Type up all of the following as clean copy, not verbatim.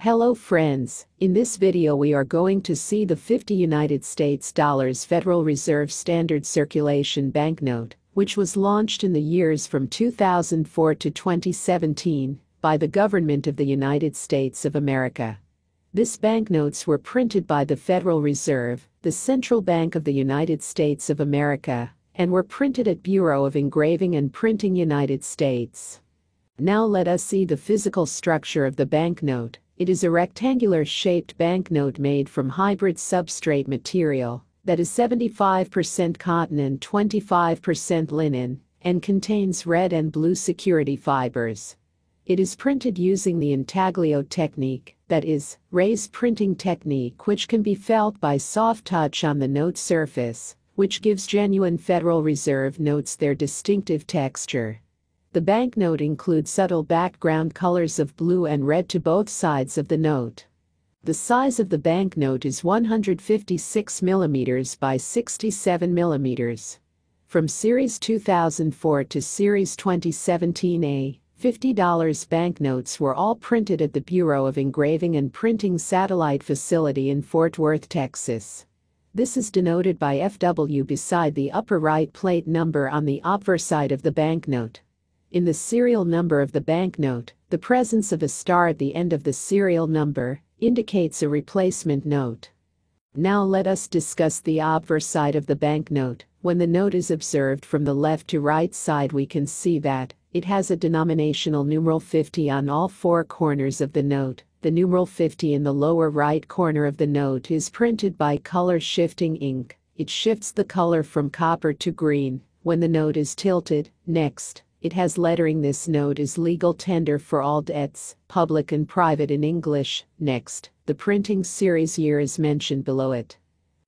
Hello friends, in this video we are going to see the 50 United States dollars Federal Reserve Standard Circulation banknote, which was launched in the years from 2004 to 2017 by the government of the United States of America. These banknotes were printed by the Federal Reserve, the Central Bank of the United States of America, and were printed at Bureau of Engraving and Printing, United States. Now let us see the physical structure of the banknote. It is a rectangular-shaped banknote made from hybrid substrate material that is 75% cotton and 25% linen and contains red and blue security fibers. It is printed using the intaglio technique, that is, raised printing technique, which can be felt by soft touch on the note surface, which gives genuine Federal Reserve notes their distinctive texture. The banknote includes subtle background colors of blue and red to both sides of the note. The size of the banknote is 156 mm by 67 mm. From Series 2004 to Series 2017A, $50 banknotes were all printed at the Bureau of Engraving and Printing Satellite Facility in Fort Worth, Texas. This is denoted by FW beside the upper right plate number on the obverse side of the banknote. In the serial number of the banknote, the presence of a star at the end of the serial number indicates a replacement note. Now let us discuss the obverse side of the banknote. When the note is observed from the left to right side, we can see that it has a denominational numeral 50 on all four corners of the note. The numeral 50 in the lower right corner of the note is printed by color shifting ink. It shifts the color from copper to green when the note is tilted. Next, it has lettering. This note is legal tender for all debts, public and private, in English. Next, the printing series year is mentioned below it.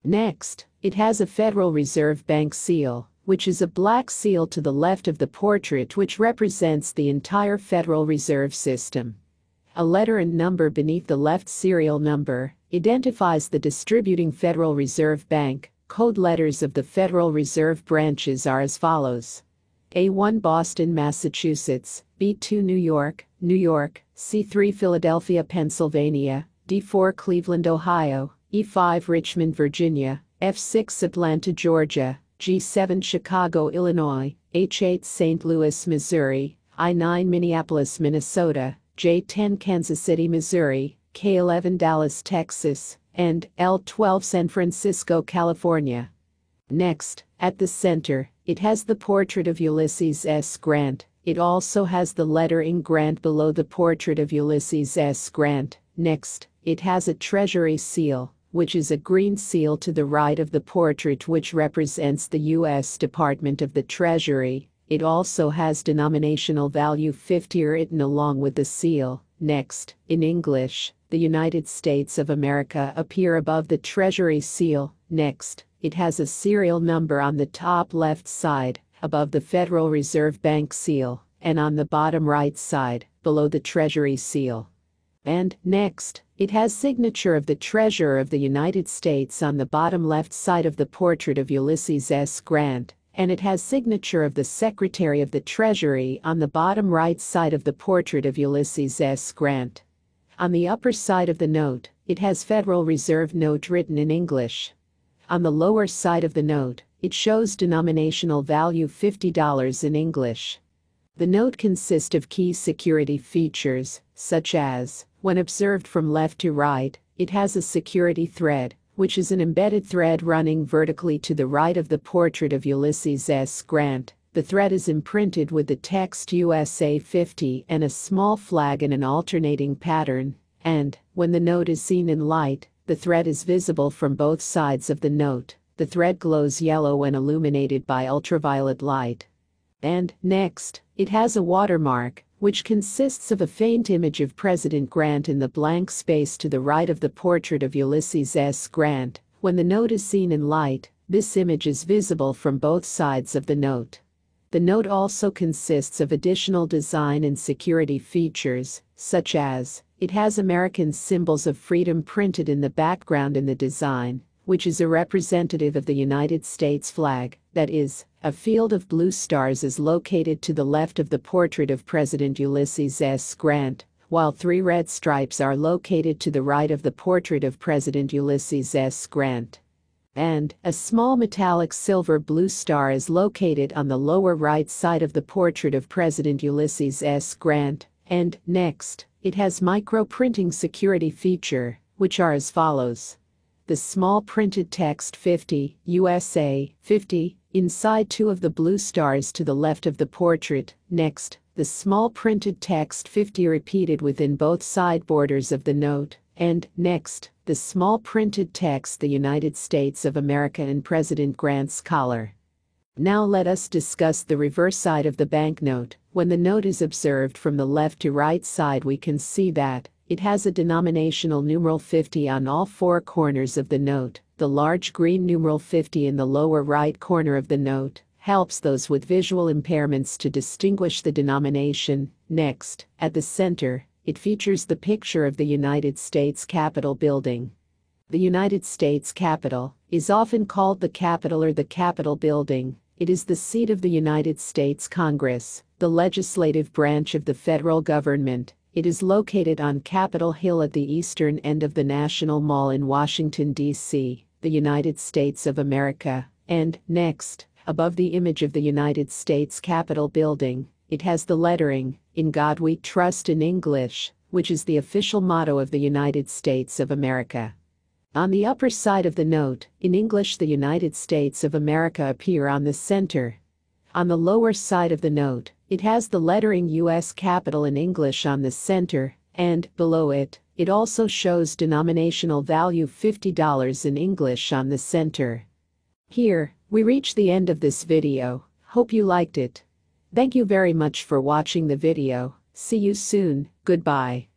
Next, it has a Federal Reserve Bank seal, which is a black seal to the left of the portrait, which represents the entire Federal Reserve System. A letter and number beneath the left serial number identifies the distributing Federal Reserve Bank. Code letters of the Federal Reserve branches are as follows: A1 Boston, Massachusetts, B2 New York, New York, C3 Philadelphia, Pennsylvania, D4 Cleveland, Ohio, E5 Richmond, Virginia, F6 Atlanta, Georgia, G7 Chicago, Illinois, H8 St. Louis, Missouri, I9 Minneapolis, Minnesota, J10 Kansas City, Missouri, K11 Dallas, Texas, and L12 San Francisco, California. Next, at the center, it has the portrait of Ulysses S. Grant. It also has the lettering Grant below the portrait of Ulysses S. Grant. Next, it has a Treasury seal, which is a green seal to the right of the portrait, which represents the U.S. Department of the Treasury. It also has denominational value 50 written along with the seal. Next, in English, the United States of America appear above the Treasury seal. Next, it has a serial number on the top left side, above the Federal Reserve Bank seal, and on the bottom right side, below the Treasury seal. And next, it has signature of the Treasurer of the United States on the bottom left side of the portrait of Ulysses S. Grant, and it has signature of the Secretary of the Treasury on the bottom right side of the portrait of Ulysses S. Grant. On the upper side of the note, it has Federal Reserve note written in English. On the lower side of the note, it shows denominational value $50 in English. The note consists of key security features, such as, when observed from left to right, it has a security thread, which is an embedded thread running vertically to the right of the portrait of Ulysses S. Grant. The thread is imprinted with the text USA 50 and a small flag in an alternating pattern, and, when the note is seen in light, the thread is visible from both sides of the note. The thread glows yellow when illuminated by ultraviolet light. And, next, it has a watermark, which consists of a faint image of President Grant in the blank space to the right of the portrait of Ulysses S. Grant. When the note is seen in light, this image is visible from both sides of the note. The note also consists of additional design and security features, such as, it has American symbols of freedom printed in the background in the design, which is a representative of the United States flag. That is, a field of blue stars is located to the left of the portrait of President Ulysses S. Grant, while 3 red stripes are located to the right of the portrait of President Ulysses S. Grant. And a small metallic silver-blue star is located on the lower right side of the portrait of President Ulysses S. Grant. And next, it has micro-printing security feature, which are as follows. The small printed text 50, USA, 50, inside 2 of the blue stars to the left of the portrait. Next, the small printed text 50 repeated within both side borders of the note. And next, the small printed text the United States of America in President Grant's collar. Now let us discuss the reverse side of the banknote. When the note is observed from the left to right side, we can see that it has a denominational numeral 50 on all 4 corners of the note. The large green numeral 50 in the lower right corner of the note helps those with visual impairments to distinguish the denomination. Next, at the center, it features the picture of the United States Capitol building. The United States Capitol is often called the Capitol or the Capitol building. It is the seat of the United States Congress, the legislative branch of the federal government. It is located on Capitol Hill at the eastern end of the National Mall in Washington, D.C., the United States of America. And next, above the image of the United States Capitol building, it has the lettering, "In God We Trust" in English, which is the official motto of the United States of America. On the upper side of the note, in English the United States of America appear on the center. On the lower side of the note, it has the lettering U.S. Capitol in English on the center, and below it, it also shows denominational value $50 in English on the center. Here, we reach the end of this video. Hope you liked it. Thank you very much for watching the video. See you soon. Goodbye.